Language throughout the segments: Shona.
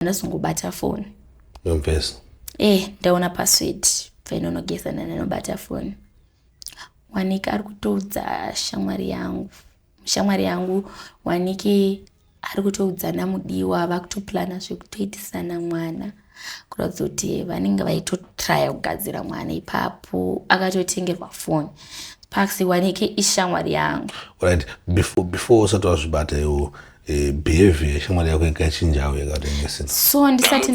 ndasungobata phone. Yomvesa. Ndaona password painonogesana nanobata phone. Wanike ari kutoudza shamwari yangu Wanike ari kutoudza namudiwa vakutoplana zvekutoitisana mwana kuratidza kuti vanenge vaitotraya kugadzira mwana. Ipapo akatotengerwa phone. Paxi Wanike ishamwari yangu. Right, before usati wazvibata iwo behavior yeshamwari yako ikachinjawo yakatengesena. So ndisati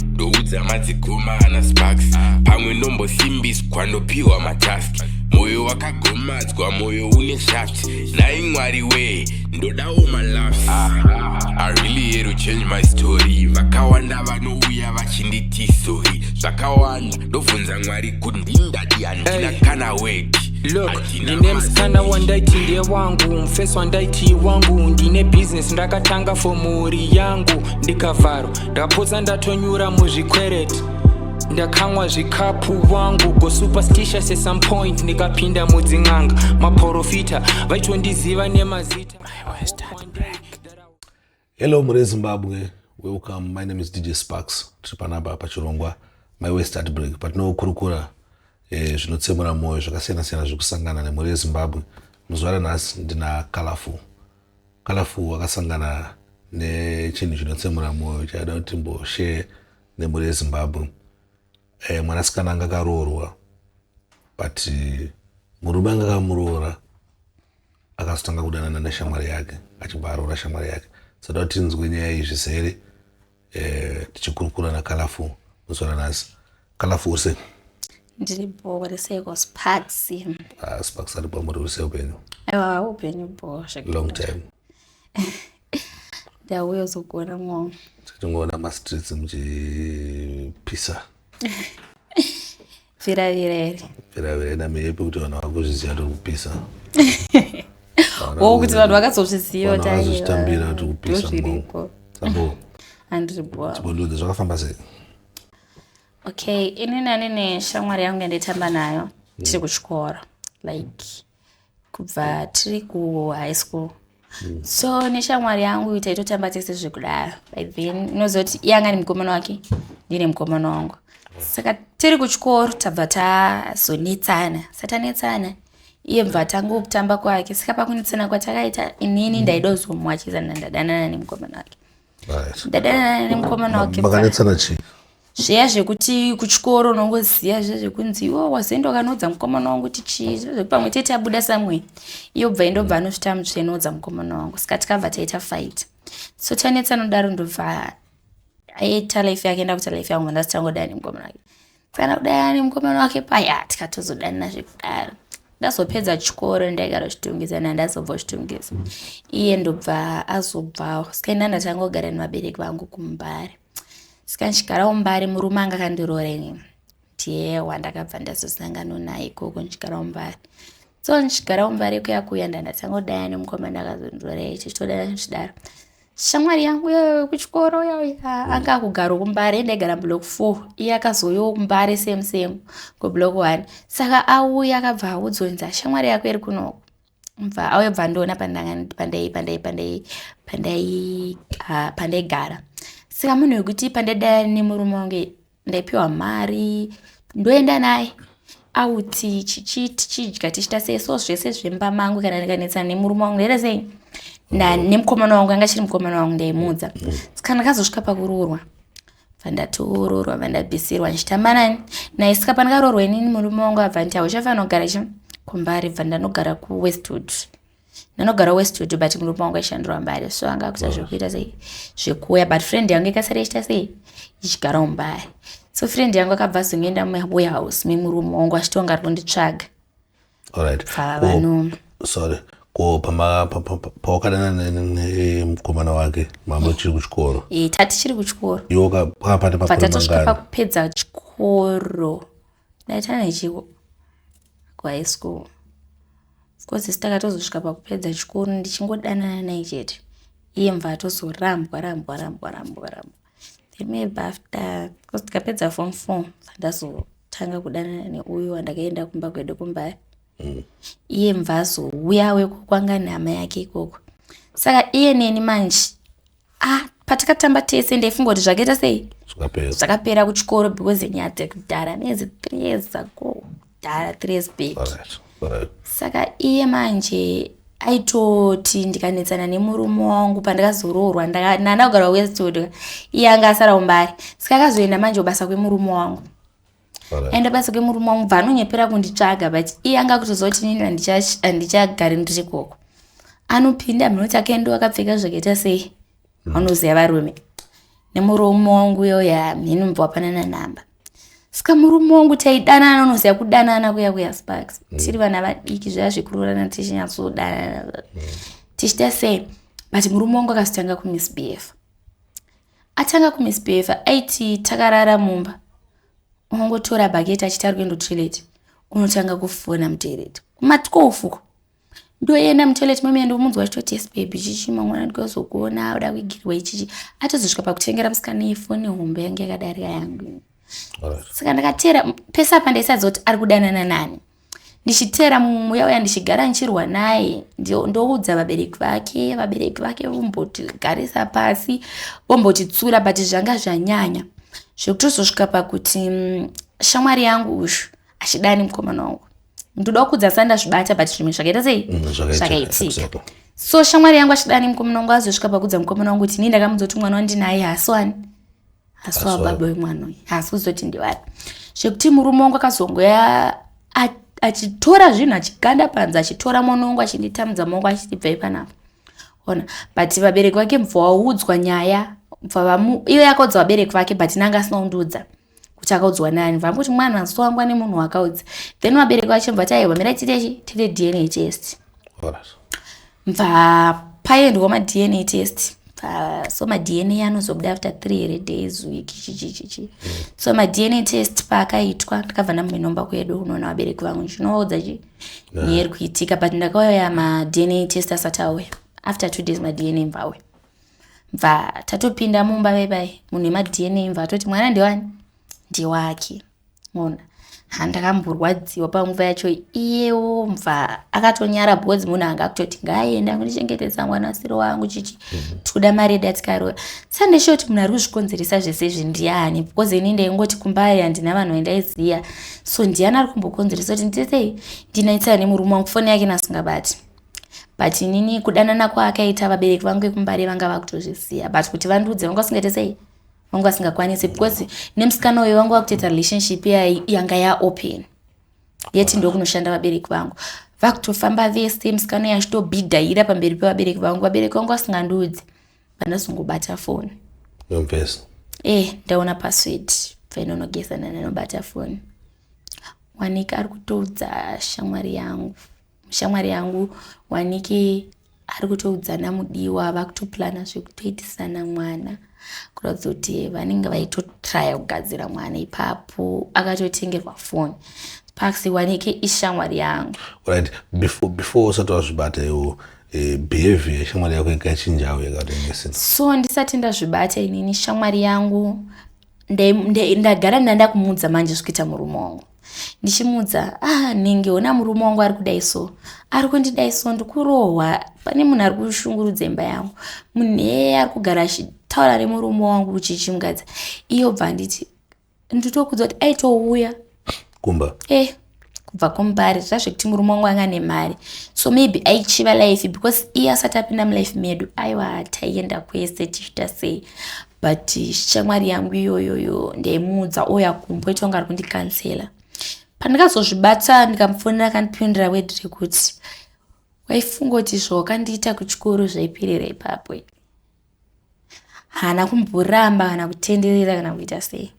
ndoudza madzigoma ana sparks pamwe nombosimbiswa ndopiwa matask moyo wakagomadzwa moyo une shaft nai mwari we ndodawo malaughs. I really had to change my story. Vakawanda vanouya vachinditi sorry zvakawanda ndobvunza mwari kuti ndindati handina kana weti. Look, ndine msikana wandaiti ndiye wangu, mfeso wandaiti wangu, ndine business ndakatanga for mhuri yangu, ndikavharo ndakapodza ndatonyura muzvikwereti, ndakamwa zvikapu wangu, go superstitious at some point ndikapinda mudzin'anga, maprofita vaitondiziva nemazita. Hello Mure Zimbabwe, welcome. My name is DJ Sparks. Tripanaba pachirongwa My Way Start Break. Patinokurukura zvinotsemura moyo zvakasiyana-siyana zvekusangana neMure Zimbabwe. Muzuva ranhasi ndina Colorful wakasangana nechinhu chinotsemura moyo chaida kuti mboshare neMure Zimbabwe. Mwanasikana anga akaroorwa, but murume anga akamuroora akazotanga kudanana neshamwari yake, achibva aroora shamwari yake. Sada kuti tinzwe nyaya izvi sere tichikurukura naColorful muzuva ranhasi. Colorful use ndiripo wariseko Sparks. Sparks aripo muri use upenyu. Aiwa upenyu bo Long time. Ndauya uzogona mwo. Tingoona mastreets muchipisa. Viravira nameyepi kuti vanhu vakuzviziva kuti kupisa. Kuti vanhu vakazozviziva kuti vakazozvitambira kuti kupisa zviripo. Sabo. Andiripo. Tibonduze zvakafamba sei? Okay, inini neshamwari yangu yanditamba nayo tiri kuchikora, like kubva tiri ku high school. So neshamwari yangu taitotamba tese zvekudaro. By then inoziva kuti iye anga nemukomana wake ndine mukomana wangu. Saka tiri kuchikoro tabva tazonetsana. Satanetsana iye bva tangokutamba kwake. Saka pakunetsana kwatakaita inini ndaida kuzomwachisa ndadanana nemukomana wake. Ndadanana nemukomana wake. Makanetsana chii? Zviya zvekuti kuchikoro unongoziva zvekunzi iwo wazoenda kanodza mukomana wangu tichi pamwe tete abuda samwe iyo bva indobva anosvita mutsvenodza mukomana wangu. Saka tikabva taita fight. So tanetsana kudaro ndobva aita life yake enda kuita life yangu ndasi tangodana nemukomana wake. Kana kudana nemukomana wake paya tikatozodanana zvekudaro. Ndazopedza chikoro ndaigara chitungizana ndazobva chitungiza. Iye ndobva azobvawo. Saka ina ndatangogara nevabereki vangu kuMbare. Saka nchigarawo Mbare murume anga akandiroora inini. Ndiye wandakabva ndazosangana naye ikoko nchigarawo Mbare. So nchigarawo Mbare kuya ndatsangodana nemukomana akazondiroora tichitodana tichidaro. Shamwari yangu kuchikoro anga akugara kuMbare ndaigara block 4. Iye akazouyawo kuMbare same kublock 1. Saka auya akabva audzonza shamwari yako iri kunoko. Mva auya bva ndona pandaigara. Saka munhu wekuti pandadana nemurume wangu ndaipiwa mari ndoenda naye auti tichidya tichita sei. So zvese zvemba mangu kana ndikanetsana nemurume wangu ndaita sei nemukomana wangu anga chiri mukomana wangu ndaimudza. Saka ndakazosvika pakuroorwa vandatoororwa vandabhisirwa ndichitamba naye. Saka pandakaroorwa inini murume wangu abva nditi hauchafanira kugara kuMbare bva ndanogara kuWestwood. Nanogara Westwood but murume wangu aishandira Mbare. So anga akuita zvekuita sei zvekuya but friend yangu ikasara ichita sei ichigara Mbare. So friend yangu akabva zongoenda muwarehouse memurume wangu achitonga ari kunditsvaga. Alright. Sorry. Ko pawakadana nemukomana wake mambo chiri kuchikoro. Tatichiri kuchikoro. Iwo pakapata patatosvika pakupedza chikoro. Ndaitana nechiko kuhigh school. Kozi sitakatozosvika pakupedza chikoro ndichingodanana naye chete. Iye mva atozorambwa. Then maybe after kozi tikapedza form 4 ndazotanga kudanana neuyo wandakaenda kumba kwedu kuMbare. Iye mva azouya weko kwanga nhama yake ikoko. Saka iye neni manje patakatamba tese ndaifunga kuti zvakaita sei Zvakapera. zvakapera kuchikoro because nyaya dzekudhara nezi 3 years ago dhara 3 years back. Alright. Saka iye manje aitoti ndikanetsana nemurume wangu pandakazoroorwa nana kugara Westwood iye anga asara umbari sikakazoenda manje basa kwemurume wangu. Enda basa kwemurume wangu vanonyepera kunditsvaga but iye anga kutozoti nini handichagari ndichikoko. Anopinda munoti akaenda akapfeka zvakaita sei anoziva varume nemurume wangu yoya mhinumbwa panana namba. Saka murume wangu taidanana unoziva kudanana kuya Sparks. Tiri vana vadiki zvaya zvikurorana tichinyatsodana. Tichita sei but murume wangu akazotanga kumisbehave. Atanga kumisbehave aiti takarara mumba. Unongotora bhaketi achita kuenda kutoilet. Unotanga kufona mutoilet. Kumatikofuko. Ndoenda mutoilet mami ndomunzwa achitoti yes baby chichi mwana ndikozokuona uda kuigirwa ichichi. Atozosvika pakutengera musikana ifoni hombe yangu yakadarika yangu. Saka ndakatera pesa apa ndaisadzoti ari kudanana nani. Ndichitera mumwe uya ndichigara nchirwa naye ndoudza vabereki vake vombotigarisa pasi vombotitsura but zvanga zvanyanya zvekutozosvika pakuti shamwari yangu ushu achidani mukomana wangu ndoda kudzasa ndazvibata but zvimwe zvakaita sei zvakaitika. So shamwari yangu achidani mukomana wangu azosvika pakudza mukomana wangu kuti ini ndakamudzoti mwana wandinaye haswani haswa baba wemwana uyu hasi kuzoti ndiwari zvekuti murume wangu akazongoya achitora zvinhu achiganda panza achitora mwana wangu achinditamudza maoko achitibva ipanapo ona but vabereki vake mubva waudzwa nyaya iye akaudzwa vabereki vake but nanga asina kundiudza kuti akaudzwa nani vambuti mwana so wangu ane munhu wakaudza then vabereki vacho mubva taiwa mira tite DNA test mubva paendwa ma-DNA test so ma-DNA anozobuda after 3 days week chichichichi so ma-DNA test paakaitwa ndakabva namumenomba kwedu unoona vabereki vangu chinovaudza nyeri kuitika but ndakauya ma-DNA test asati auya after 2 days ma-DNA mvauya mva tatopinda mumba baibai munhu ema-DNA mva atoti mwana ndiwani ndiwake ona handakamborwadziwa panguva yacho iyewo mva akatonyara because munhu anga kutoti ngaenda kundichengetedza mwana asiri wangu chichi tikuda mari yedu atikaroora sandishoti munhu ari kuzvikonzeresa zvese izvi ndiani because ini ndaingoti kumbari handina vanhu vandaiziya so ndiani ari kumbokonzeresa kuti nditei ndinaitsana nemurume wangu foni yake nasingabati but inini kudanana kwaakaita vabereki vangu vekumbari vanga vakutozviziya but kuti vandiudze vanga vasingaite sei vanga vasingakwanisi because nemusikana uyo vanga vakutoita relationship yanga yaopen yeti ndokunoshanda vabereki vangu vakutofamba vese musikana yachitobhidhaira pamberi pevabereki vangu vasingandiudzi vandazongobata foni ndaona password painonogesana nanobata foni Wanike ari kutoudza shamwari yangu Wanike ari kutoudzana mudiwa vakutoplana zvekutoitisana mwana kuratidza kuti vanenge vaitotraya kugadzira mwana ipapo akatotengerwa foni Sparks Wanike ishamwari yangu. Right, before usati wazvibata behavior shamwari yako ikachinjawo yakadengesa. So ndisati ndazvibata inini shamwari yangu ndagara ndakumuudza manje zvikuita murume wangu. Ndichimudza ningeona murume wangu ari kudai so ari kundidai so ndikurohwa pane munhu ari kushungurudza imba yangu munhu ari kugara achitaura nemurume wangu uchichimungadza iyo bva nditi nditokudza kuti aitouya kumba kubva kumbari zvazvekuti murume wangu anga nemari so maybe aichiva life because iye asati apinda mulife medu aiwa taienda kwese tichita sei but shamwari yangu iyoyoyo ndaimuudza oya kumbo itonga ari kundikansela pandakazozvibata ndikamufonera akandipindura wedi rekuti waifunga kuti zvawakandiita kuchikoro zvaipirira ipapo hana kumboramba kana kutenderera kana kuita sei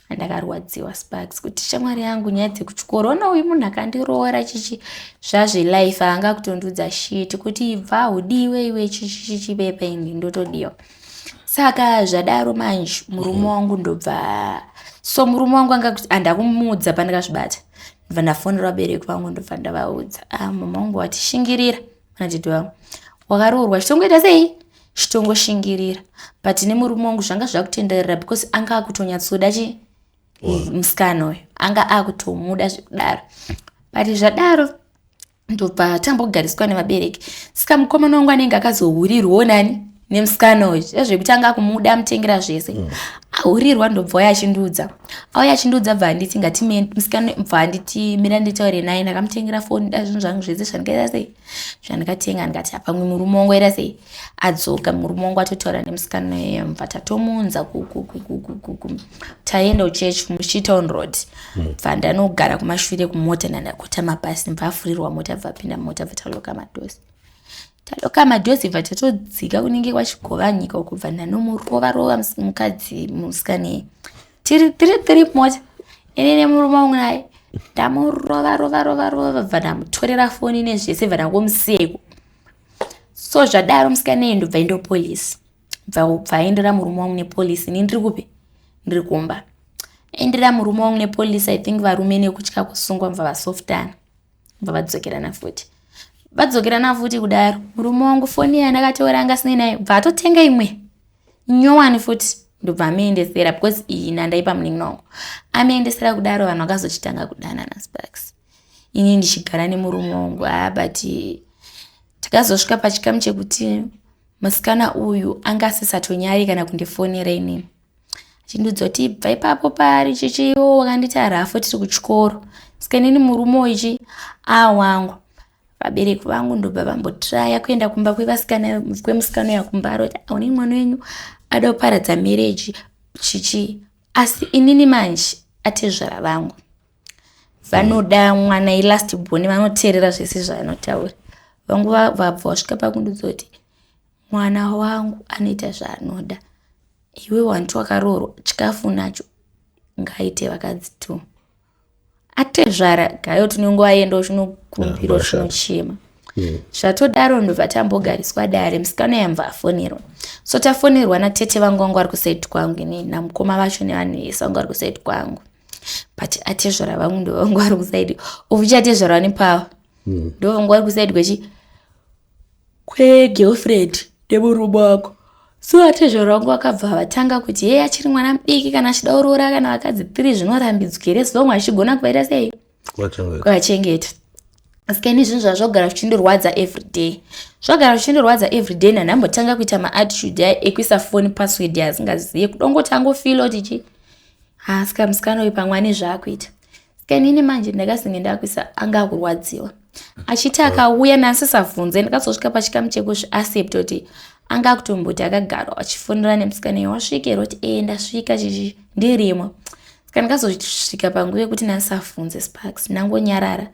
ndakarwadziwa Sparks kuti shamwari yangu nyaya dzekuchikoro ona uyu munhu akandiroora chichi zvazvelife anga kutondiudza shit kuti ibva udiwe iwe chichi pepa ini ndotodiwa saka zvadaro manje murume wangu ndobva so murume wangu anga kuti andakumuudza pandakazvibata ndobva ndafonera vabereki vangu ndobva ndavaudza mama wangu watishingirira vanatiti vangu wakaroorwa chitongoita sei chitongoshingirira but nemurume wangu zvanga zvakutenderera because anga akutonyatsoda musikana uyu anga akutomuda zvekudaro but zvadaro ndobva tambogariswa nevabereki saka mukomana wangu anenge akazohurirwawo nani nemusikana uyu zvezvekutanga kumuda mutengera zvese aurirwa ndobva yachindudza auya achindudza bva handiti ngati musikana bva handiti mira nditaure naye ndakamutengera foni da zvinhu zvangu zvese zvandikaita sei zvandikatenga ndikati pamwe murume wangu aita sei adzoka murume wangu atotaura nemusikana iyeyo bva tatomunza taenda kuchechi muchitown road bva ndanogara kumashure kumota ndandakota mabhasi bva afurirwa mota bva apinda mota bva taloka madhozi bva tatodzika kunenge kwachigova nyika ukubva ndanomurova mukadzi musikana tiri mota ine nemurume wangu naye ndamurova bva ndamutorera foni nezvese bva ndangomusiyeko so zvadaro musikana iye ndobva indopolisi bva aendera murume wangu nepolisi ini ndiri kupi ndiri kumba endera murume wangu nepolisi I think varume nekutya kusungwa bva vasoftana bva vadzokerana futi kudaro murume wangu foni yandakatora anga sine nayo bva atotenga imwe nyowani futi ndobva ameendesera because iyi ndandaipa munin'ina wangu ameendesera kudaro vanhu vakazochitanga kudana naSparks ini ndichigara nemurume wangu but takazosvika pachikamu chekuti musikana uyu anga asisatonyari kana kundifonera inini achindiudza kuti bva ipapo pari chichiwo wakanditi harafu tiri kuchikoro sikanini murume uyu wangu vabereki vangu ndobva vambotraya kuenda kumba kwemusikana yakumba aroti auni mwana wenyu ada kuparadza marriage asi inini manje atezvara vangu vanoda mwana ilast born vanoteerera zvese zvaanotaura vangu vabva vasvika pakundiudza kuti mwana wangu anoita zvaanoda iwe wanti wakaroorwa chikafu nacho ngaite vakadzi tu atezvara gayo tinongoaenda chinokumbiro chinochema zvatodaro ndobva tambogariswa dare musikana yambva afonerwa so tafonerwa natete vangu vangu vari kusaidi kwangu ini namukoma vacho nevanhu vese vangu vari kusaidi kwangu but atezvara vangu ndo vangu vari kusaidi uvuchatezvara nepava ndo vangu vari kusaidi kwegirlfriend nemurume wako so atezvara vangu vakabva vatanga kuti hei achiri mwana mudiki kana achida uroora kana vakadzi 3 zvinorambidzwa here zvomwe achigona kuvaita sei kuvachengeta asikaini zvinhu zvazvogara zvichindorwadza everyday zvogara zvichindorwadza everyday nandambotanga kuita maattitude ekuisa phone password yasingazive kudongoti angofila kuti sika musikana uyu pamwe ane zvaakuita sikainini manje ndakazinge ndakuisa anga akurwadziwa achiti akauya nasisabvunze ndakazosvika pachikamu chekusviaccept kuti anga akutomboti akagara achifonera nemusikana iye wasvikera kuti ndasvika chichi ndirimo saka ndakazosvika panguva yekuti nasisabvunze Sparks ndangonyarara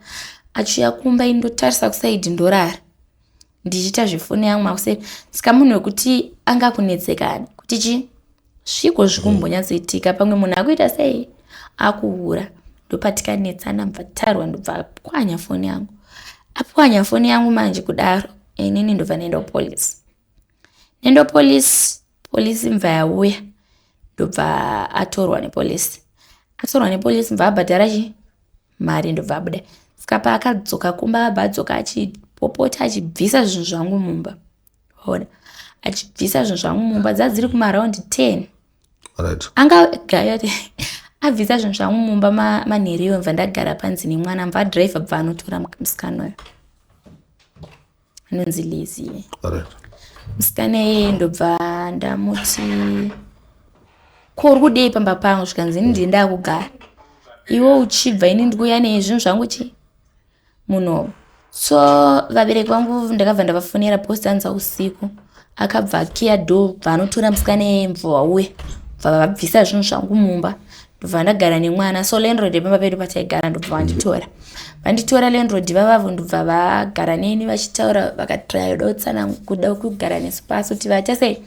achiuya kumba indotarisa kusaidi ndorara ndichiita zvefoni yangu makuseri saka munhu wekuti anga kunetsekana kuti sviko zvikumbonyatsoitika pamwe munhu akuita sei akuhura ndopatikanetsana mbva tarwa ndobva apwanya foni yangu apwanya foni yangu manje kudaro inini ndobva nendo polisi mbva yauya ndobva atorwa nepolisi mbva abhadhara mari ndobva abuda saka paakadzoka kumba abva adzoka achipopota achibvisa zvinhu zvangu mumba ona achibvisa zvinhu zvangu mumba dzadziri kumaraundi 10 anga gaya abvisa zvinhu zvangu mumba manhereyo mva ndagara panzi nemwana mva driver bva anotora musikana uyo anonzi Lizzy musikana iye ndobva ndamuti ko uri kudei pamba pangu zvikanzi ini ndienda kugara iwo uchibva ini ndikuuya nezvinhu zvangu munhu so vabereki vangu ndakabva ndavafonera postanza usiku akabva akiya do vanotora musikana iye mva wauya bva vabvisa zvinhu zvangu mumba ndobva ndagara nemwana so landlord pamba pedu pataigara ndobva vanditora landlord vavavo ndobva vagara neni vachitaura vakatrayodautsana kuda kugara neSparks kuti vaita sei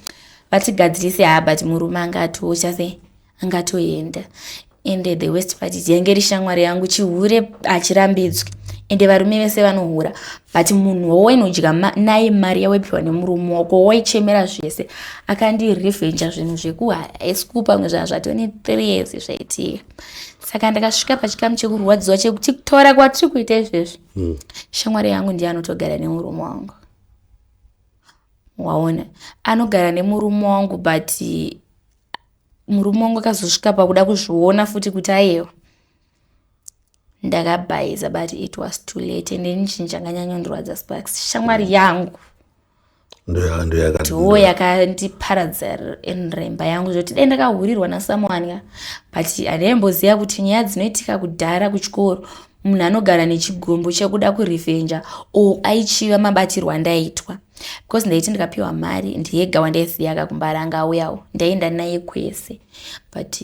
vatigadzirise but murume angatocha sei angatoenda ende the worst part yenge rishamwari yangu chihure achirambidzwe ende varume vese vanohura but munhu wowainodya naye mari yawepiwa nemurume wako waichemera zvese akandirevhenja zvinhu zvekuhaischool pamwe zvanhu zvatoni 3 years zvaitika saka ndakasvika pachikamu chekurwadziwa chekuti kutora kwatiri kuita izvezvi shamwari yangu ndiye anotogara nemurume wangu waona anogara nemurume wangu but murume wangu akazosvika pakuda kuzviona futi kuti ayewo ndakabhaiza but it was too late ende nichinja nganyanyondorwadza Sparks shamwari yangu ndo yakandiparadza enremba yangu zvoti dai ndakahurirwa nasomeone but handaimboziva kuti nyaya dzinoitika kudhara kuchikoro munhu anogara nechigumbu chekuda kurevhenja aichiva mabatirwo andaitwa because ndaiti ndikapiwa mari ndiyega wandaiziva akakumbara angauyawo ndaenda naye kwese but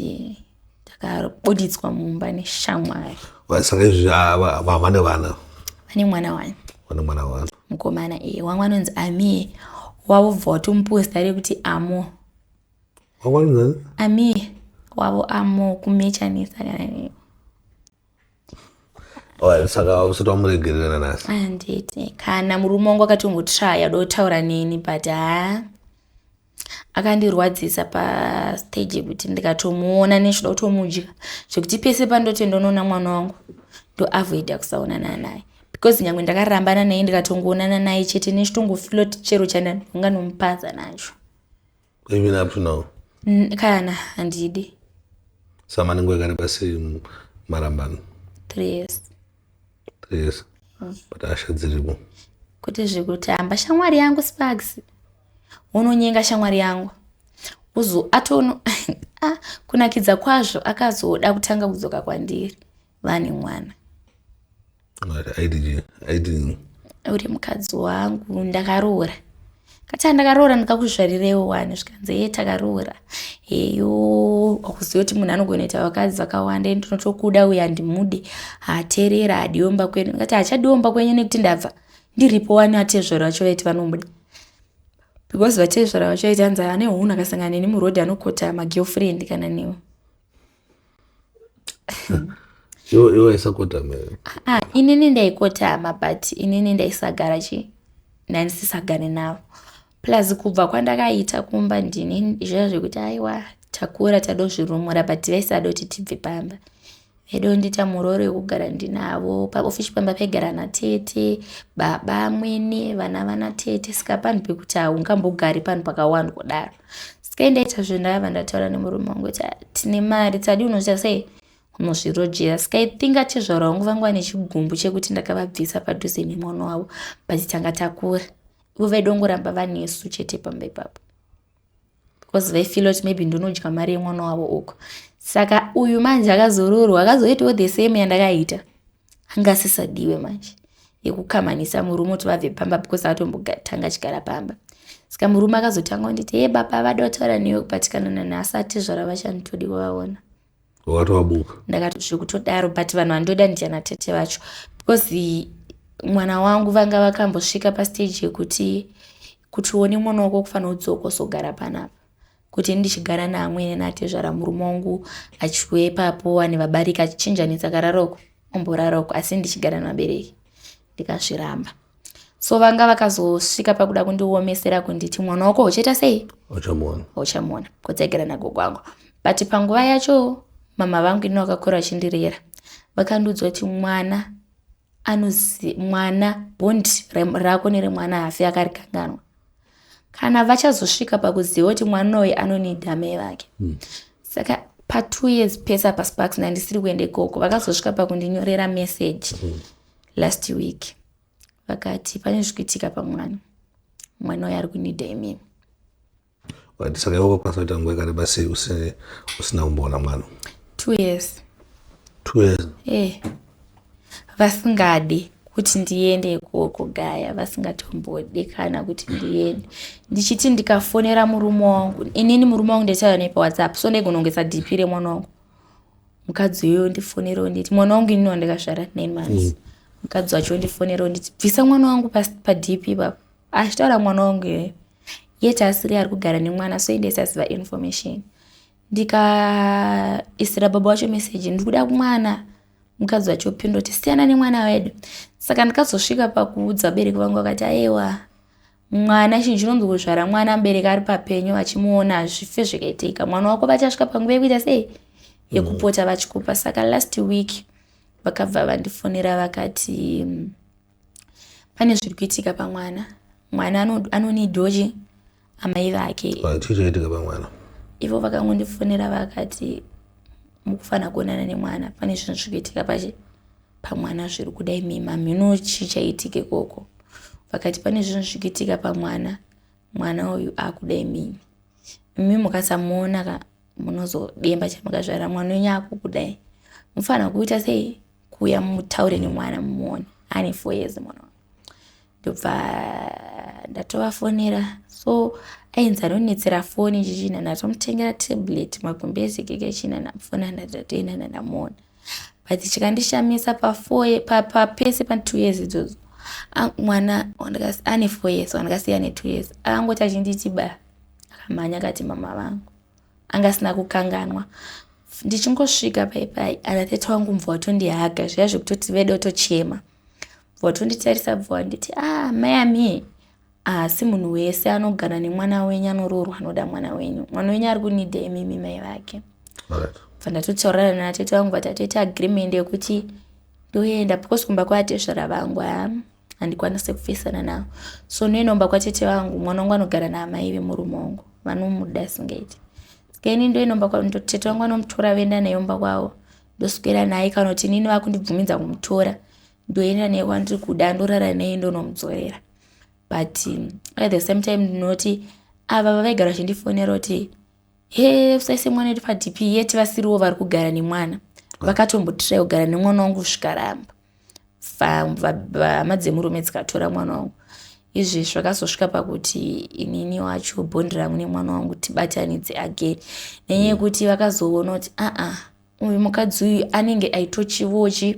ndakabuditswa mumba neshamwari. Saka izvi vane vana? Vane mwana wani. Vane mwana wani? Mukomana wamwe anonzi Ami wavobva watomuposta rekuti Amo. Wamwe anonzi Ami wavo Amo kumechanisa kana saka usati wamuregerera nasi? Handiti kana murume wangu akatongotraya dotaura neni but akandirwadzisa pastage yekuti ndikatomuona nechida kutomudya zvekuti pese pandoti ndonoona mwana wangu ndoavoida kusaonana naye because nyangwe ndakarambana naye ndikatongoonana naye chete nechitongofilo chero chandinganomupadza nacho. Even up to now? Kana handidi. Sama nenguva yakareba sei marambano? 3 years. 3 years? But asha dziripo? Kuti zvekutamba shamwari yangu Sparks. Unonyenga shamwari yangu. Kunakidza kwazvo akazoda kutanga kudzoka kwandiri vane mwana. Aidini? Uri mukadzi wangu ndakaroora. Kati ndakaroora ndikakuzvarirewo wane zvikanzi takaroora. Heyo akuziva kuti munhu anogona kuita vakadzi vakawanda ndinotokuda uya ndimude aterera adiomba kwenyu. Ngati achadiomba kwenyu nekuti ndabva ndiripo wani atezvora vacho vaiti vanomuda. Because vatezvora vacho vaiti hanzi ane hunhu akasangana neni murodhi anokota magirlfriend kana newo. Iwe waisakotama? Inini ndaikotama but inini ndaisagara ndaisisagare navo. Plus kubva kwandakaita kumba ndini izvo zvekuti aiwa takura tadozvirumura but vaisada kuti tibve pamba. Vaidondita muroro wekugara ndinavo paofishi pamba paigara natete baba mwene vana tete saka panhu pekuti haungambogari panhu pakawanda kudaro. Saka ndaita zvendava ndataura nemurume wangu kuti tine mari tadi unoita sei unozvirojera. Saka ithinga chezvaura wangu vangwa nechigumbu chekuti ndakavabvisa padhuze nemwana wavo but tanga takura. Ivo vaidongoramba vanesu chete pamba ipapo because vaifila kuti maybe ndinodya mari yemwana wavo uko. Saka uyu manje akazororwa akazoitawo the same yandakaita angasisadiwe manje yekukamanisa murume kuti vabve pamba because atombotanga chigara pamba. Saka murume akazotanga kunditi baba vada kutaura newe kupatikana nani asati zvara vachanditodi kuvaona. Wakatovabuka? Ndakati zvekutodaro but vanhu vandoda ndiyana tete vacho because mwana wangu vanga vakambosvika pastage yekuti uone mwana wako kufanira kudzoka usogara panapa. Kuti ndichigara naamwene natezvara murume wangu achiwe ipapo ane vabariki achichinjanisa kararoko omboraroko asi ndichigara nabereki ndikazviramba. So vanga vakazosvika pakuda kundiomesera kunditi mwana wako uchaita sei? Uchamuona. Kuti aigara nagogo wangu. But panguva yacho mama vangu ino vakakura vachindirera vakandudzwa kuti mwana bondi rako neremwana hafi akarikanganwa. Kana vachazosvika pakuziva kuti mwana uyu anonidha mai vake. Saka pa2 years pesa paSparks ndisiri kuenda ikoko vakazosvika pakundinyorera message last week. Vakati pane zvikuitika pamwana. Mwana uyu ari kunidha imimi. Saka iwe wakakwanisa kuita nguva yakareba sei usina kumboona mwana? 2 years. 2 years? Vasingade kuti ndiende ikoko gaya vasingatombode kana kuti ndiende. Ndichiti ndikafonera murume wangu inini murume wangu ndaitaura naye paWhatsApp so ndaigona DP remwana wangu. Mukadzi uyo ndifonera nditi mwana wangu inini wandakazvara 9 months. Mukadzi wacho ndifonera nditi bvisa mwana wangu pa DP baba. Achitaura mwana wangu yeti asiri ari kugara nemwana so indaisiva information. Ndikaisira baba wacho message ndikuda kumwana. Mukadzi wacho pinda kuti siyana nemwana wedu. Saka ndikazosvika pakuudza vabereki vangu vakati aiwa mwana chinhu chinonzokuzvara mwana mubereki ari papenyu vachimuona zvife zvakaitika mwana wako vachasvika panguva yekuita sei yekupota vachikupa. Saka last week vakabva vandifonera vakati pane zviri kuitika pamwana. Mwana anonidhoji amai vake. Chiitika pamwana? Ivo vakangondifonera vakati mukufanira kuonana nemwana pane zvinhu zviri kuitika pamwana zviri kudai mima mhino chichaitike koko. Vakati pane zvinhu zviri kuitika pamwana mwana uyu akudai mimi mukasamuona munozodemba chamakazvara mwana wenyu akukudai mufana kuita sei kuuya mutaure nemwana mumuone ane 4 years mwana ndobva ndatovafonera so ainzi anonetsera foni chichina ndatomutengera tablet magumbezi keke china ndamufona ndatatoenda ndandamuona but chikandishamisa papese pa 2 years idzodzo mwana ane 4 years wandakasiya ane 2 years akangoti achinditiba akamhanya akati mama vangu angasina kukanganwa ndichingosvika paipai anatete wangu mvua watondihaga zviya zvekutoti vede utochema watonditarisa bva wanditi mai asi munhu wese anogara nemwana wenyu anoroorwa anoda mwana wenyu ari kunidha imimi mai vake ndatotaurana natete wangu vatatoita agreement yekuti ndoenda because kumba kwatezvara vangu handikwanise kupfesana navo so noenomba kwatete wangu mwana wangu anogara naamai vemurume wangu vanomuda singaiti skaini ndoenomba tete wangu anomutora venda nayomba kwavo ndoswera naye kana kuti nini vakundibvumidza kumutora ndoenda naye kwandiri kuda ndorara naye ndonomudzorera but at the same time ndinoti ava vavaigara vachindifonera kuti usaise mwana wedu paDP yeti vasiriwo vari kugara nemwana vakatombotirai kugara nemwana wangu kusvika ramba hama dzemurume dzikatora mwana wangu izvi zvakazosvika pakuti inini wacho bhondi rangu nemwana wangu tibatanidze again nenyaya yekuti vakazoona kuti uyu mukadzi uyu anenge aitochivochi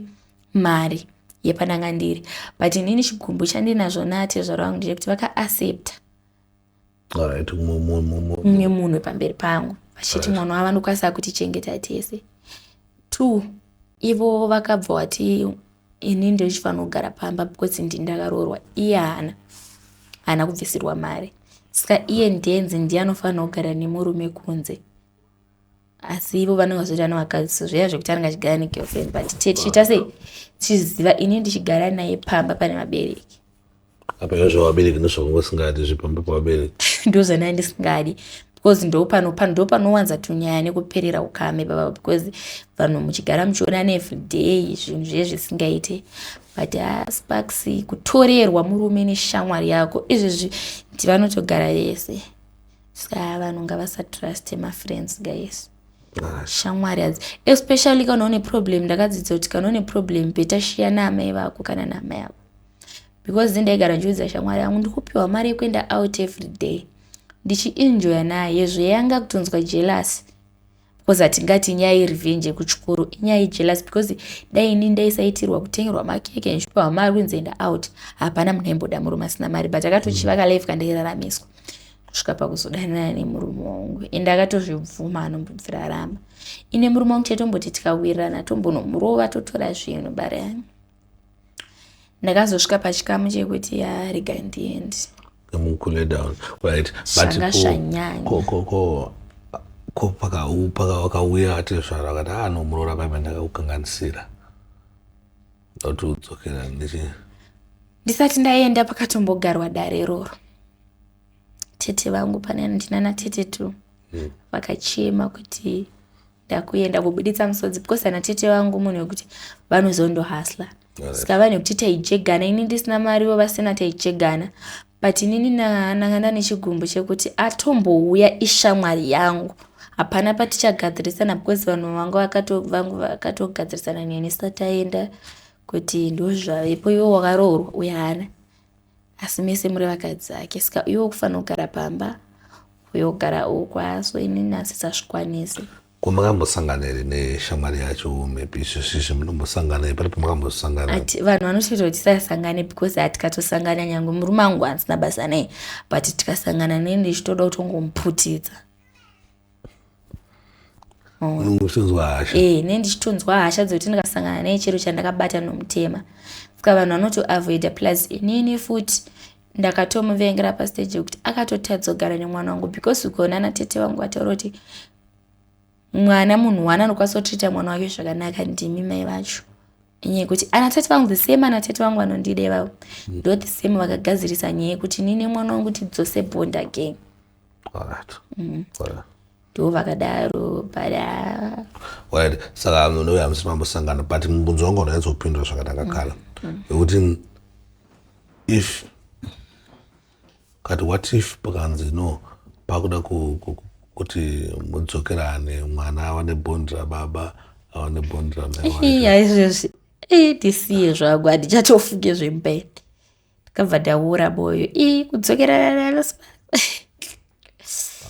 mari yepananga ndiri but inini chigumbu chandinazvo natezvara vangu ndechekuti vakaaccepta mumwe munhu pamberi pangu vachiti mwana wavo anokwanisa kutichengeta tese 2 ivo vakabva vati ini ndochifanira kugara pamba because ndindakaroorwa iye haana kubvisirwa mari saka iye ndenzi ndiye anofanira kugara nemurume kunze asi ivo vanenge vazoti anovakadzi zviya zvekuti anenge achigara negirlfriend but tichita sei tichiziva ini ndichigara naye pamba pane vabereki apa izvo vabereki ndozvakungosingadi zvipamba pavabereki ndozvana ndisingadi because ndopanowanza tunyaya nekuperera ukame baba because vanhu muchigara muchionana everyday zvinhu zviye zvisingaite but Sparks kutorerwa murume neshamwari yako izvezvi ndivanotogara yese saka vanhu ngavasatrust mafriends guys shamwari adzi especially kana une problem ndakadzidza kuti kana une problem beta shiyana amai vako kana namai yako because ndaigara njiudza shamwari yangu ndikupiwa mari yekuenda out every day ndichienjoya naye zveyanga kutonzwa jealous because atingati nyaya yerevenge kuchikoro inyaya yejealous because dai ini ndaisaitirwa kutengerwa makeke nchipiwa mari kunzenda out hapana munhu aimboda murume asina mari but akatochivaka life kandairaramiswa kusvika pakuzodanana nemurume wangu ende akatozvibvuma anombobvira ramba ine murume wangu chetomboti tikawirirana tombonomurova totora zvinhu bara ndakazosvika pachikamu chekuti rega ndiende cool down right but ko pakauya atezvara akati nomurora paipa ndakaukanganisira ndoti udzokera ndisati ndaenda pakatombogarwa dare iroro tete vangu pane ndinana tete tu vakachema kuti ndakuenda kubuditsa musodzi because ana tete vangu munhu wekuti vanozondohasla saka vanhu kuti taijegana ini ndisina mari vo vasina taijegana but inini nanga ndane chigumbu chekuti atombouya ishamwari yangu hapana patichagadzirisana because vanhu vangu vakatogadzirisana neni sataenda kuti ndozvavepo iwo wakaroorwa uye hana asi mese muri vakadzi ake saka iwo kufanira kugara pamba uye kugara ukwa so ini nasisazvikwanisi kumakambosangana here neshamwari yacho maybe izvozvizvi munombosangana pari pamakambosangana vanhu vanotoita kuti tisasangane because hatikatosangana nyange murume angu hansina basa naye but tikasangana neni ndichitoda kutongomuputidza uchitonzwa hasha neni ndichitonzwa hasha dzekuti ndikasangana naye chero chandakabata nomutema saka vanhu vanotoavoida plus inini futi ndakatomuvengera pastage yekuti akatotadza kugara nemwana wangu because ukaona natete wangu ataura kuti mwana munhu wana anokwanisa kutrita mwana wake zvakanaka ndimi mai vacho nyaya yekuti anatete vangu the same anatete vangu vanondida ivavo ndo the same vakagadzirisa nyaya yekuti nini mwana wangu tidzose bond again ndo vakadaro but saka noya musina mambosangana but mubvunzo wangu unaitsopindura zvakanaka kala yekuti if mukaona kuti mwana wenyu akuzviita zvakaipa zvakadaro munofanira kuenda kumurova muchiona kuti zviri kuitika. Because mukaona kuti mwana wenyu akuzviita zvakaipa zvakadaro munofanira kuenda kumurova muchiona kuti zviri kuitika. kati what if pakanzi no pakuda kuti mudzokerane mwana awane bhondi rababa awane bhondi ramai aizvezvi tisiye zvangu handichatofunge zvembeni ndikabva ndaura moyo kudzokerana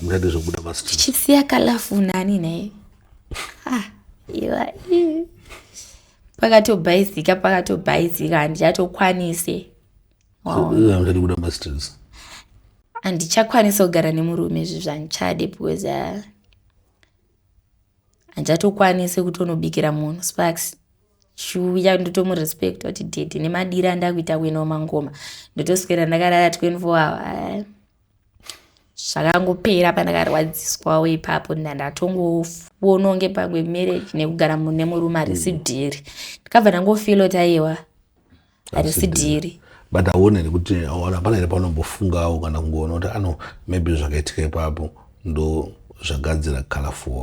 muchade zvokubuda masitiri tichisiya kalafunani naye iwa pakatobhaizika handichatokwanise muchade kubuda masitiri handichakwanisa kugara nemurume izvi zvandichade because handichatokwanise kutonobikira munhu Sparks chiuya ndotomurespecta kuti dede nemadiri andakuita kuinawo mangoma ndotoswera ndakarara 24 hour zvakangopera pandakarwadziswawo ipapo ndandatongoononge pamwe marriage nekugara nemurume harisi dhiri ndikabva ndangofila kuti aiwa harisi dhiri but aone nekuti hapana here paunombofungawo kana kungoona kuti maybe zvakaitika ipapo ndo zvagadzira colorful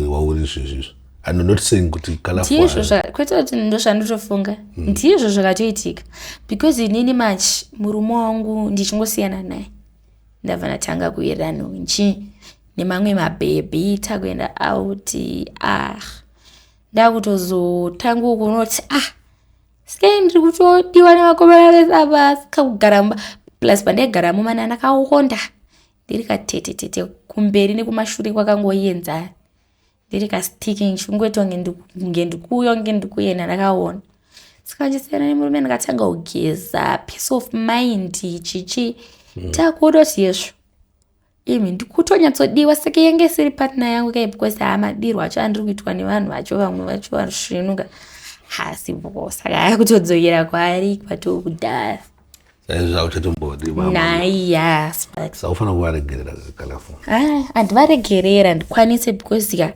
wauri izvezvizvo. I'm not saying kuti colorful kwete kuti ndo zvanditofunga ndizvo zvakatoitika because inini much murume wangu ndichingosiyana naye ndabva ndatanga kuirira nunchi nemamwe mabhebhi takuenda out ndakutozotanga kunoti sike ndiri kutodiwa nevakomana vese apa sikakugara plus pandaigara mumana ndakaonda ndiri katetete kumberi nekumashure kwakangoenzana ndiri kasticking chingwetonge ndikuyo ndikuyenda ndakaona saka ndisiyana nemurume ndakatanga kugeza peace of mind chichi takutoti yezvo imi ndikutonyatsodiwa saka yenge siri partner yangu kai because madirwa acho andiri kuitwa nevanhu vacho vamwe vacho vasvinuka hasi boko saka akutodzokera kwaari kwatokudhara zvauchatombodi naiya saufana kuvaregerera kakalafu handivaregerera ndikwanise because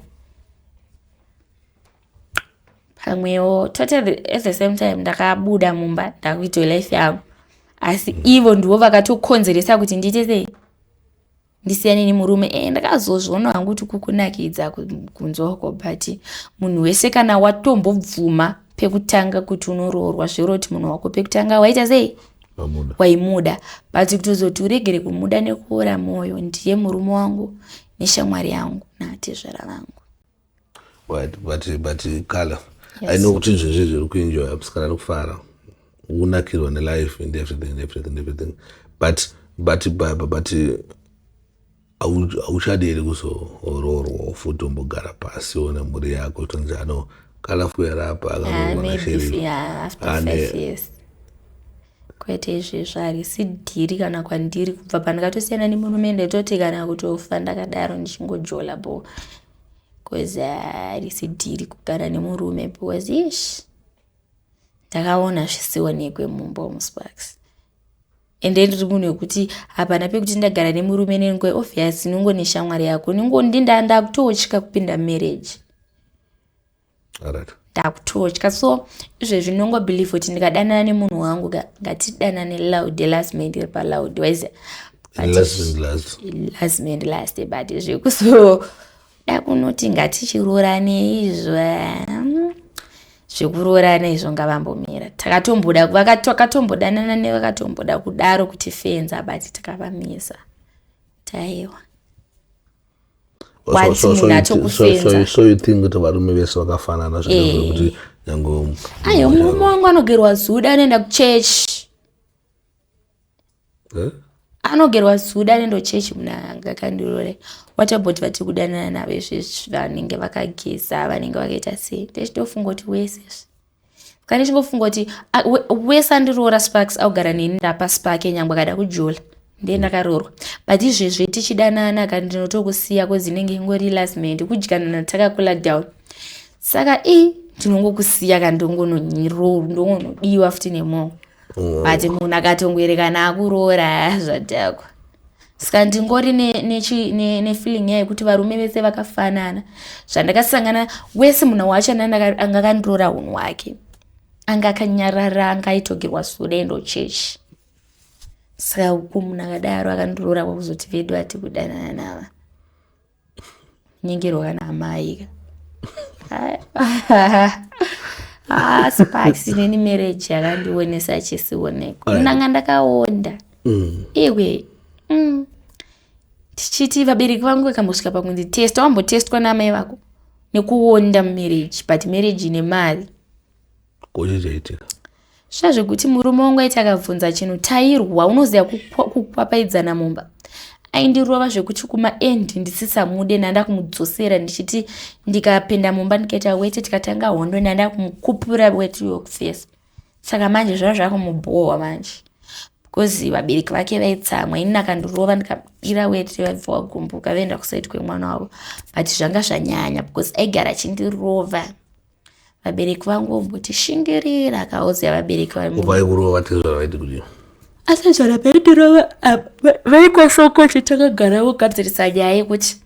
pamwewo totally at the same time ndakabuda mumba ndakuita life yangu asi ivo ndivo vakatokonzeresa kuti ndiite sei ndisiyane nemurume ndakazozviona hangu kuti kukunakidza kunzoko but munhu wese kana watombobvuma pekutanga kuti unoroorwa zviro kuti munhu wako pekutanga waita sei waimuda but kutozoti uregere kumuda nekuora moyo ndiye murume wangu neshamwari yangu natezvara vangu but Kala I know kuti izvezvi zviri kuenjoy apisikana nekufara unakirwa nelife and everything but auchadi here kuzoroorwa futi umbogara pasi one mhuri yako tonzi Kalafu yarapa maybe after 5 years kwete izvezvo harisi dhiri kana kwandiri kubva pandakatosiyana nemurume ndaitoti kana kutofa ndakadaro ndichingojola bo because harisi dhiri kugara nemurume because ish ndakaona zvisionekwe mumba muSparks ende ndiri munhu wekuti hapana pekuti ndagara nemurume nengwe obvious nungo neshamwari yako ningo ndakutotya kupinda marriage ndakutotya so izvezvi ndinongobelieve kuti ndikadanana nemunhu wangu ngatidanane loud last minute iri paloud wise last minute last but zvekuso dakunoti ngatichirorane izvo zvekuroorana izvo ngavambomira takatombodana nevakatomboda kudaro kuti fenza but takavamisa taiwa so you think kuti varume vese vakafanana kuti nyange ayo murume wangu anogerwa zuda anoenda kuchechi anogerwa zuda anoenda kuchechi muna ngakandirore what about vati kudanana navo izvezvi vanenge vakageza vanenge vakaita sei ndechitofunga kuti wese kana chingofunga kuti wese andiroora Sparks augara neni ndapasi pake nyangwe akada kujola ndiye ndakaroorwa but izvezvi tichidanana kana ndinotokusiya kwezinenge ingori last minute kudyanana takakula down saka ndinongokusiya kana ndongonodiwa futi nemongo but munhu akatongoerekana akuroora zvatakwa saka ndingori nefeeling yayo kuti varume vese vakafanana zvandakasangana wese munhu wacho angakandiroora unhu wake anga akanyarara angaitogerwa suda endo chechi saka uku munhu akadaro akandiroora kwakuzoti vedu ati kudanana nava nyengerwa kana amai Sparks neni marriage yakandionesa chisioneko nanga ndakaonda iwe tichiti vabereki vangu vakambosvika pakunditesta. Wambotestwa namai vako nekuonda mumarriage, but marriage ine mari. Kochichaitika zvazvekuti murume wangu aiti akabvunza chinhu tairwa, unoziva kupapaidzana mumba. Aindirova zvekuti kumaend ndisisamude, nanda kumudzosera ndichiti ndikapinda mumba ndikaita weti tikatanga hondo nanda kumukupura weti yokufesa. Saka manje zvazvakumubhowa manje. Because vabereki vake vaitsamwa, ini nakandurova ndikabira weti vabva wagumbuka vaenda kusaiti kwemwana wavo. But zvanga zvanyanya because aigara achindirova. Vabereki vangu vombotishingirira akauziva vabereki vangu. Vaikurova tezvara vaiti kudii? Asi zvara vaitirova vaikosoko chitakagara vogadzirisa nyaya yekuti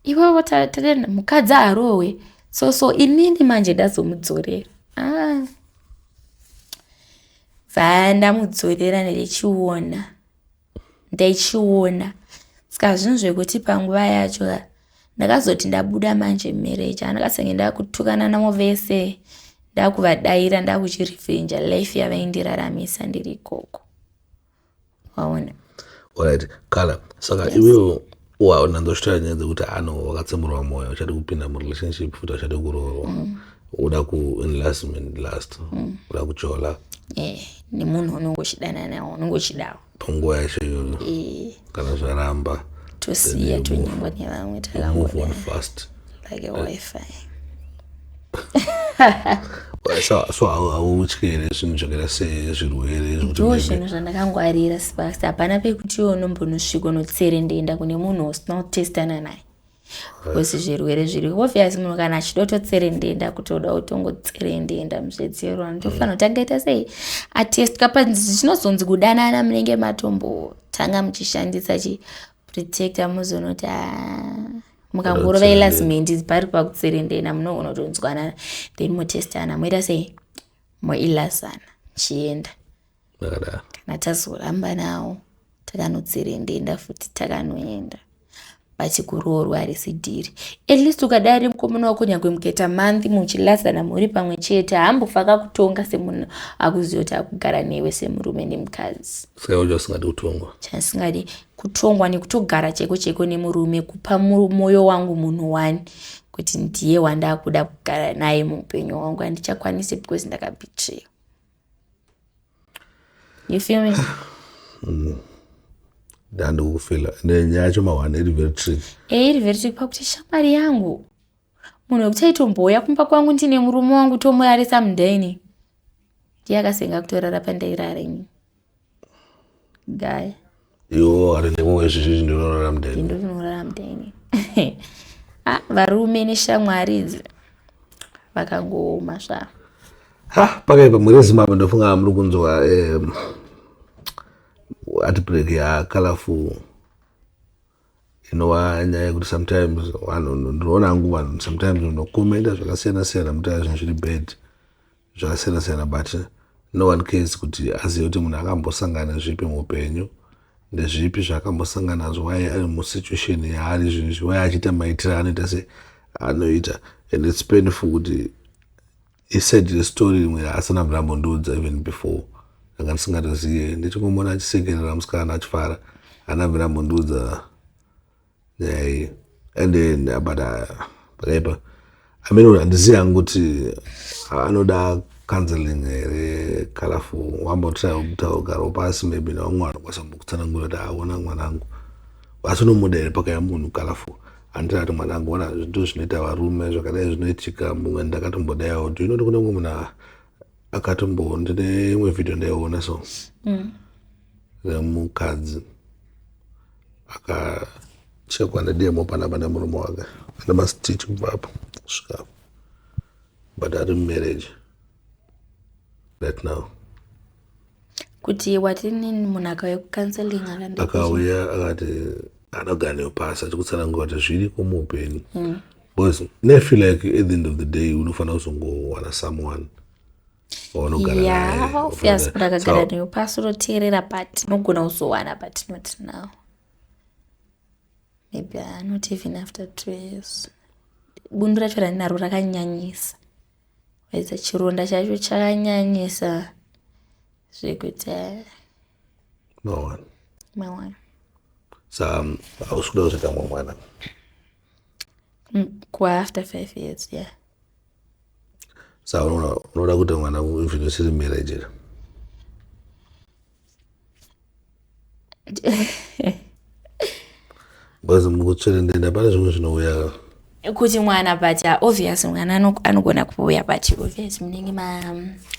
ivo tatenda mukadzi arowe. So inini manje ndazomudzorera. Vandamudzorera ndaichiona. Saka zvinhu zvekuti panguva yacho ndakazoti ndabuda manje marriage, andakasenge ndakutukana navo vese, ndakuvadaira, ndakuchirevenge life yavaindiraramisa ndiri ikoko. Waona. Alright, Kala. Saka iwewe wanandoshita nyaya dzekuti wakatsemurwa mwoyo uchade kupinda murelationship futi uchade kuroorwa. Uda ku-enlistment last. Uda kuchola. Nemunhu unongochidana nawo, unongochidawo. Panguva yacho iyoyo. Kana zvaramba. Tosiya tonyangwa nevamwe move on fast. Like a Wi-Fi. So hautyere zvinhu zvakaita sezvirwere ndo zvinhu zvandakangwarira Sparks. Hapana pekuti iwe unombonosvika unotserendenda kune munhu usina kutestana naye. Because zvirwere zviri obvious munhu kana achida kutotserendenda kutoda kutongotserendenda muzvedzero anotofanira kuti angaita sei atestwa zvinozonzi kudanana munenge matombotanga muchishandisa protector muzonoti mukangorova elasment pari pakutserendena munogona kutonzwanana then motestana moita sei moilasana chienda. Kana tazoramba nawo takanotserendenda futi takanoenda pachikuroorwa harisi dhiri. At least ukadari mukomana wako nyangwe mukaita month muchilasana muri pamwe chete hambofaka kutonga semunhu akuziva kuti akugara newe semurume nemukadzi. Saka uja usingadi kutongwa. Chanisingadi kutongwa nekutogara cheko nemurume, kupa mwoyo wangu munhu wani kuti ndiye wandakuda kugara naye muupenyu hwangu handichakwanisi because ndakabetray. You feel me? Ndandikufila nenyaya yacho mawana iri very tricky. Iri very tricky pakuti shamwari yangu munhu wekuti aitomboya kumba kwangu ndine murume wangu tomurarisa mudhaini ndiye akasenga kutorara pandairara ini gaya iwo ari nemwe zvezvi ndinorara mudhaini. Ndinorara mudhaini. Varume neshamwari idzi vakangooma zva. Pakaipa murezi mapo ndofunga muri kunzwa heartbreak yaColorful inova nyaya yekuti sometimes vanhu ndinoona hangu vanhu sometimes unokomenda zvakasiyana-siyana mutaura zvinhu zviri bad zvakasiyana-siyana but no one cares kuti azive kuti munhu akambosangana zvipi muupenyu ndezvipi zvaakambosangana nazvo why ari musituation yaari zvinhu why achiita maitiro anoita seanoita and it's painful kuti he said the story rimwe asina mrambondiudza even before anga ndisingatoziye ndichingomona achisekerera musikana achifara hana mrambondiudza nyaya iyi and then pakaipa handizivi hangu kuti anoda counseling here Colorful wambotrai kugarawo pasi maybe nawamwana kwasambokutsanangura kuti aona mwanangu asi unomuda here pakaya munhu Colorful handitira kuti mwanangu ona zvintu zvinoita varume zvakadai zvinoitika mumwe ndakatombodayawo kuti inoti kune mumwe munhu akatombo ndine imwe vhidhiyo ndaiona so nemukadzi akachekwa nedemo panapa nemurume wake ane masitichi kubva apo kusvika apo but ari mumarriage right now. Kuti watinini munhu akauya kucounseling akauya akati anogara newe pasi achikutsanangura kuti zviriko muupenyu because I feel like at the end of the day unofanira kuzongowana someone obvious kuti akagara newe pasi unoteerera but unogona kuzowana but not now, maybe not even after 2 years. Bundu racho randinaro rakanyanyisa waidza chironda chacho chakanyanyisa zvekuti mawana Sa ausikuda kuzota mwana. Kwa after 5 years, yeah. Sa unoda kuti mwana even usiri marriage. Bazi mukutsere ndenda pane zvimwe zvinouya kuti mwana but obvious mwana anogona kuuya but obvious munenge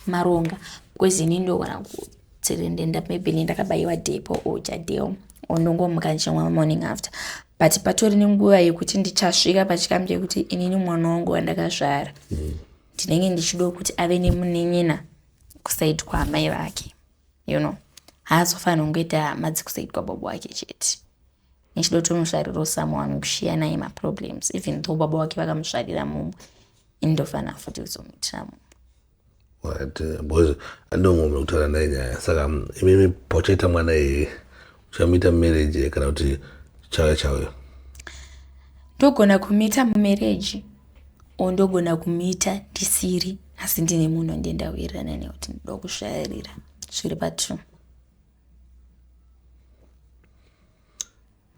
maronga because ini ndogona kutsere ndenda maybe ndakabayiwa depo ojadeo ondongomuka nchimwa morning after but patori nenguva yekuti ndichasvika pachikambi yekuti inini mwana wangu wandakazvara ndinenge ndichida kuti ave nemunin'ina kusaidi kwaamai vake, you know, haazofanira kungoita madzi kusaidi kwababa wake chete. Nichida kuti umusvariro someone kushiya naye maproblems even though baba wake vakamusvarira mumwe indofanira futi kuzomuitira mumwe. Right, boys, andomumwe kutaura naye nyaya. Saka imimi pochaita mwana iyi uchamuita marriage kana kuti chawe. Ndogona kumuita mumarriage ondogona kumuita ndisiri asi ndine munhu ndendawirirana naye kuti ndoda kusvairira zviri patru.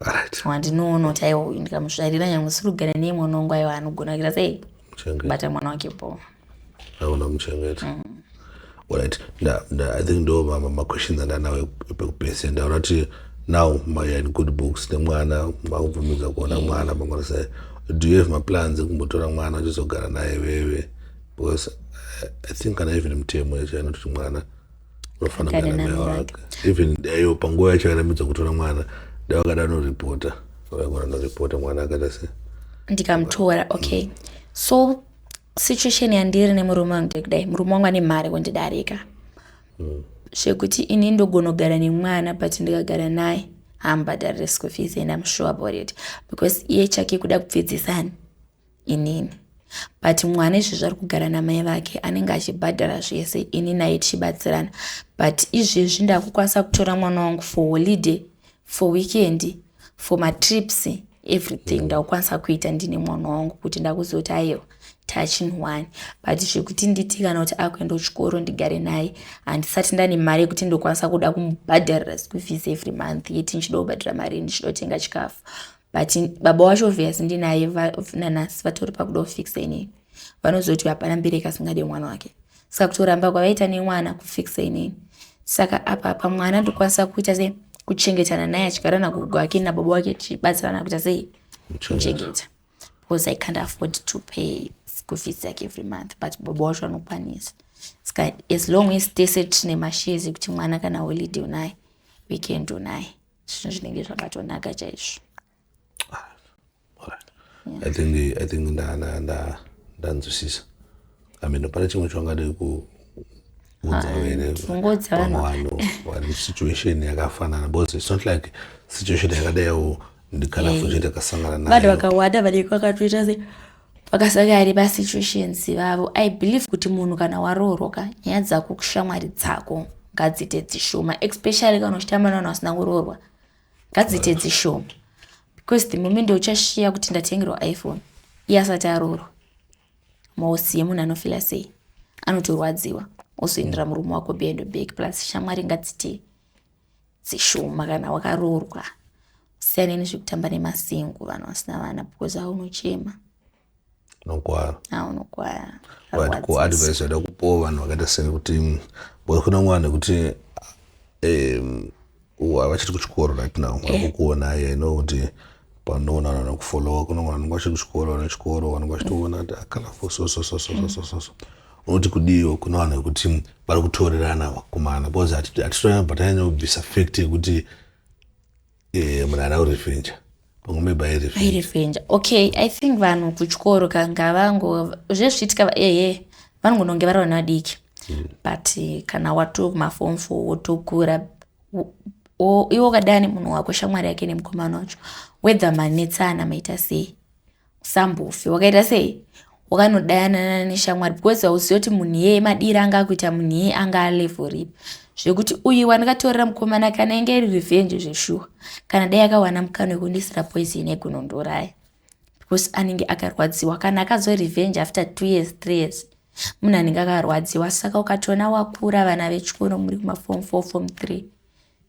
Alright. Wandinoona kuti aiwa uyu ndikamusvairira nyangwe usiri kugara naye mwana wangu aiwa anogona kuita sei bata mwana wake po. Auna muchengeta. Alright. I think ndo my questions andanawe pekupese ndaona kuti now my in good books nemwana makubvumiza kuona mwana mangona say do you have my plans kumbotora mwana uchizogara naye wewe because I think kana even mtemo yacho anoti mwana unofana kana naye wake even ayo panguwa yacho anamidza kutora mwana ndawakada no reporter wakona no reporter mwana akada se ndikamtora. Okay, so situation yandiri nemurume wangu ndekudai murume wangu ane mari kundidarika zvekuti ini ndogonogara nemwana but ndikagara naye hambhadharire school fees and I'm sure about it because iye chake kuda kupfidzisana inini but mwana izvezvi ari kugara namai vake anenge achibhadhara zvese ini naye tichibatsirana but izvezvi ndakukwanisa kutora mwana wangu for holiday, for weekend, for matrips, everything ndakukwanisa kuita ndine mwana wangu kuti ndakuzoti aiwa touching but zvekuti nditi kana kuti akuenda kuchikoro ndigare naye handisati ndane mari yekuti ndokwanisa kuda kumubhadharira school fees every month yeti ndichida kubhadhara mari ndichida kutenga chikafu but baba wacho obvious ndinaye nanhasi vatori pakuda kufixa inini vanozoti hapana mbereki asingade mwana wake saka kutoramba kwavaita nemwana kufixa inini saka apa mwana ndokwanisa kuita sei kuchengetana naye achigara nagogo wake nababa wake tichibatsirana kuita sei kuchengeta because I can't afford to pay school fees like every month but baba wacho anokwanisa saka as long as tese tine mashezi kuti mwana kana holiday unaye weekend unaye zvinhu zvinenge zvakatonaka chaizvo. I think ndanzwisisa. I mean pane chimwe chawangade kuudza were vanhu vari situation yakafanana because it's not like situation yakadaiwo ndikalafu chete kasangana nayo vanhu vakawanda vanenge vakatoita se vakasanga ari pasituations vavo. I believe kuti munhu kana warooroka nyaya dzako kushamwari dzako ngadzite dzishoma especially kana uchitamba navanhu vasina kuroorwa ngadzite dzishoma because the moment uchashiya kuti ndatengerwa iPhone iye asati aroorwa mausiye munhu anofila sei anotorwadziwa ozoendera murume wako behind your back plus shamwari ngadzite dzishoma kana wakaroorwa usiyane nezvekutamba nemasingo vanhu vasina vana because aunochema nokwara unokwara but ku-advice yada kupowa vanhu vakaita sekuti kuna mwana kuti vachiri kuchikoro right now vakukuona I know kuti panoona vanhu vanokufolowa kuna mwana vachiri kuchikoro vanechikoro vanhu vachitoona kuti akalafu so unoti kudiwo kuna vanhu vekuti vari kutorerana vakomana because hatitoona batanyanya kubvisa fact yekuti munhu ana kurevenge pamwe maybe airevenge. Okay, I think vanhu kuchikoro kangavango zvezviitika vanongononge vari vana vadiki but kana watokumaform 4 wotokura iwo kadani munhu wako shamwari yake nemukomana wacho whether manetsana maita sei usambofi wakaita sei wakanodayana neshamwari because hauzivi kuti munhu iyeye madiri anga akuita munhu iyeye anga alevel ripi zvekuti uyu wandakatorera mukomana kana inge iri revenge zveshuwa kana dai akawana mukana wekundisira poison yegunondoraya because anenge akarwadziwa kana akazwa revenge after 2 years 3 years munhu anenge akarwadziwa saka ukatona wakura vana vechikoro muri kumaform 4 form 3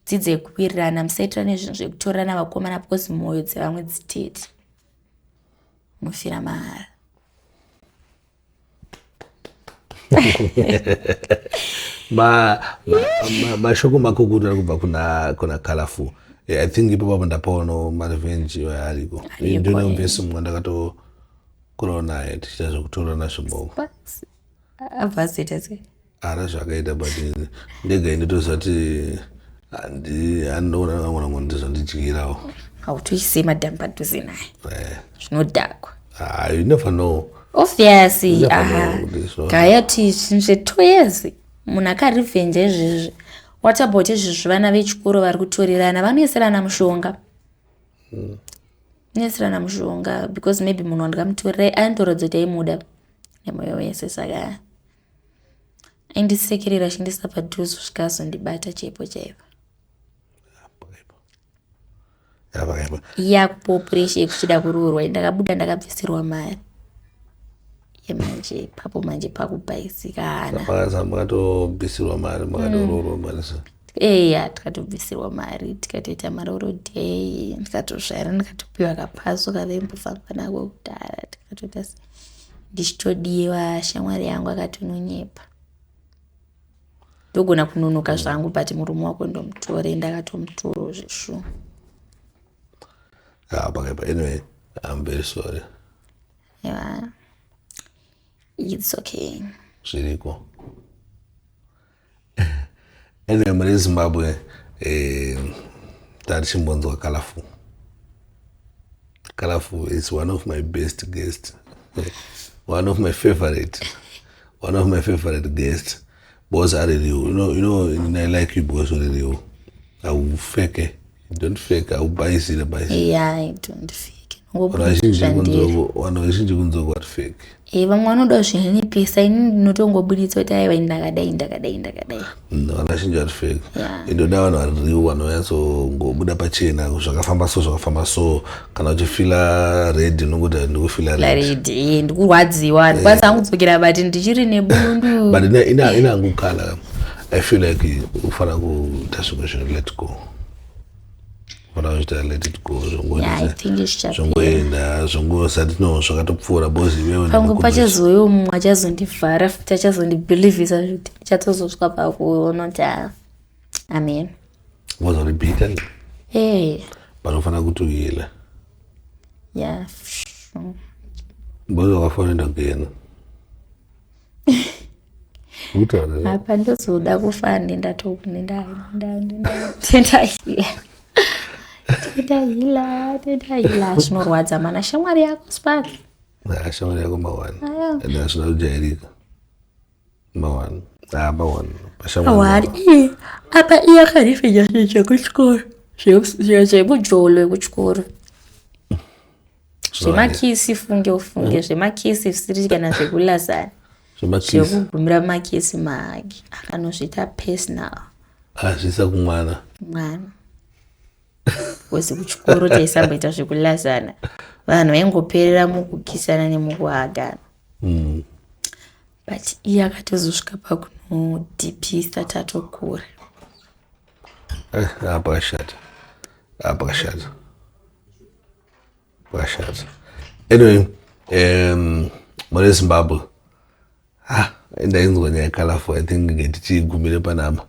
dzidzo yekuwirirana musaitirana nezvinhu zvekutorana vakomana because mwoyo dzevamwe dzitete mufira mahara. mashoko makukutu ari kubva kuna Colorful. I think ipapo ndapaona marevenge ariko ndine muvhesi mumwe ndakatokurawo naye tichiita zvekutorana zvimboko avhazita sei ara zvakaita but ndega nditoziva kuti andoona vamwe vangu ndizvandidyirawo hautoisei madhamu padhuze naye zvinodhakwa. You never know. Obviously, gayati zvinhu zve2 years munhu akarivhenja izvezvi. What about izvezvi vana vechikoro vari kutorirana vanoisirana mushonga noisirana mushonga because maybe munhu wandikamutorirai anotorodza kuti aimuda nemwoyo wese saka aindisekerera achindisa padhuze kusvika azondibata chaipo chaipo yakupo puresha yekuchida kuroorwa ndakabuda ndakabvisirwa mari yemanje papo manje pakubhaisika hana makatobvisirwa mari makatoroorwa mari eya tikatobvisirwa mari tikatoita maroro day ndikatosvaira ndikatopiwa kapaso kavembofamba nako kudhara tikatoita ndichitodiwa shamwari yangu akatononyepa ndogona kunonoka zvangu but murume wako ndomutore ndakatomutoro zvishu. But anyway, I'm very sorry. Yeah, it's okay. Zviriko. Anyway, muri Zimbabwe, tari chimbonzwa Colorful. Colorful is one of my best guests. One of my favorite guests. Boss are you know, I like you boss are you. I will fake it. You don't fake, I will buy it. Yeah, I don't fake. Vanozhinji kunzoko vari fake. Vamwe vanoda zvinipisa ini ndinotongobuditsa kuti aiwa ndakadai. Vanazhinji vari fake. Indoda vanhu variriwo vanonyatsogobuda pachena zvakafamba so kana uchifila red unongoti ndikufila red ndikurwadziwa ndikwanisa kudzokera but ndichiri nebundu but inangu kala. I feel like ufana kuita zvimwe zvinhu let go. Let it go. Yeah, I think it's just zvongosati no zvakatopfuura bozi iwewe pangu pachazoyo mumwe achazondivhara futi achazondibhilivhisa kuti chatozosvika pakuona kuti amen wazoripita panofana kutoyela yeah bozi wakafanira kuenda apa ndozoda kufa ndendahila zvinorwadza mana shamwari yako spaki shamwari yako mawani ende hazvina kujairika mawani awari apa iye akarifenya zvinhu zvekuchikoro zvemujolo wekuchikoro zvemakisi ufunge zvemakisi zvisiri kana zvekulasana zvekugumira makisi mahagi akanozviita personal azvisa kumwana kozi kuchikoro taisamboita zvekulasana vanhu vaingoperera mukukisana nemukuhagana but iye akatozosvika pakunodhipisa tatokura pakashata anyway muri Zimbabwe ndainzwa nyaya yeColorful. I think ngetichigumire panapa.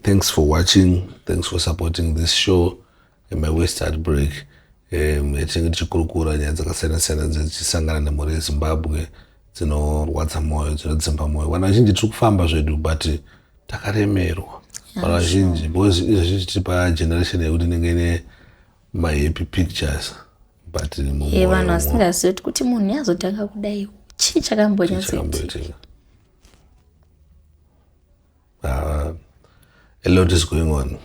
Thanks for watching, thanks for supporting this show my West Heartbreak. Tinenge tichikurukura nyaya dzakasiyana-siyana dzichisangana nemhuri Zimbabwe dzinorwadza mwoyo dzinodzimba mwoyo. Vanhu vazhinji tiri kufamba zvedu but takaremerwa. Vanhu vazhinji because izvezvi tichipa generation yekuti inenge ine my-happy pictures but vanhu vasingazivi kuti munhu yazotanga kudai chii chakambonyatsoitika. A lot is going on.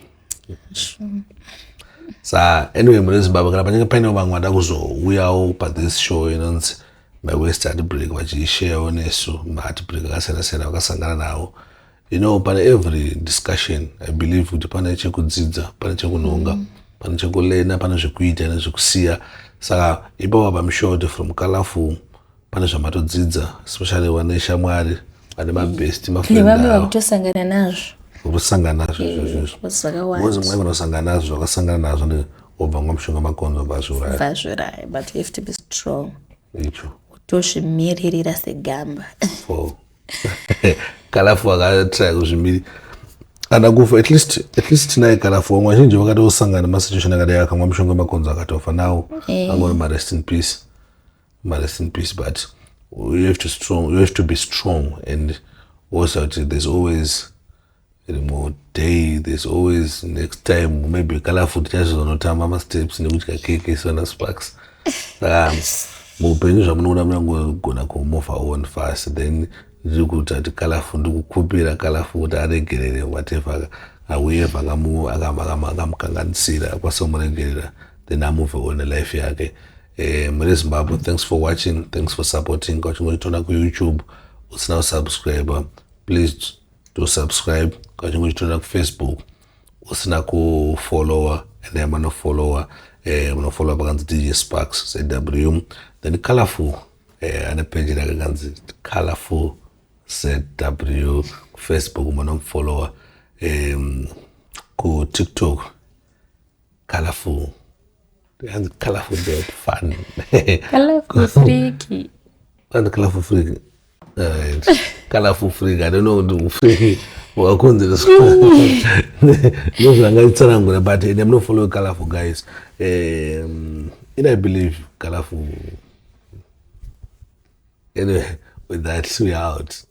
So anyway, muri Zimbabwe kana panenge paine vamwe vada kuzouyawo pathis show inonzi my West Heartbreak vachisharewo nesu maheartbreak akasiyana-siyana vakasangana nawo. You know, pane every discussion I believe kuti pane chekudzidza, pane chekunonga, pane chekulena, pane zvekuita nezvekusiya. Saka ipapo pamushort from Colorful pane zvamatodzidza, especially vane shamwari vane mabest mafriend nevamwe vakutosangana nazvo ukusangana nazo izvo zvakawanda mwe munosangana nazvo wakasangana nazvo ndi obva mwamushonga makonzo vazviuraya vazviuraya but you have to be strong icho tozvimiririra segamba Kalafu akatry kuzvimiri ana kufa at least tinaye Kalafu wamwe vazhinji vakatosangana masituation akadai akamwa mushonga makonzo akatofa nawo angori marest in peace but you have to be strong and also there's always more day, there's always next time maybe Kalafu tichazonotamba masteps nekudya keke sona Sparks muupenyu zvamunoona munangogona kumova on fast then ndiri kuti ati Kalafu ndikukupira Kalafu kuti aregerere whatever whoever akamukanganisira kwasomuregerera then amove on life yake muri Zimbabwe. Thanks for watching, thanks for supporting. Kachingochitona ku YouTube usina kusubscribe please do subscribe. Kachingochitona ku Facebook usina kufollower and I'm no follower munofollowa pakanzi DJ Sparks ZW then Kalafu ane page rakakanzi Kalafu ZW ku Facebook munofollowa ku TikTok Kalafu and Kalafu dead fun Kalafu freaky and Kalafu freaky Kalafu freaky I don't know the freaky wakakonzera nozvangaitsanangura but I'm not following Kalafu guys and I believe Kalafu anyway with that we are out.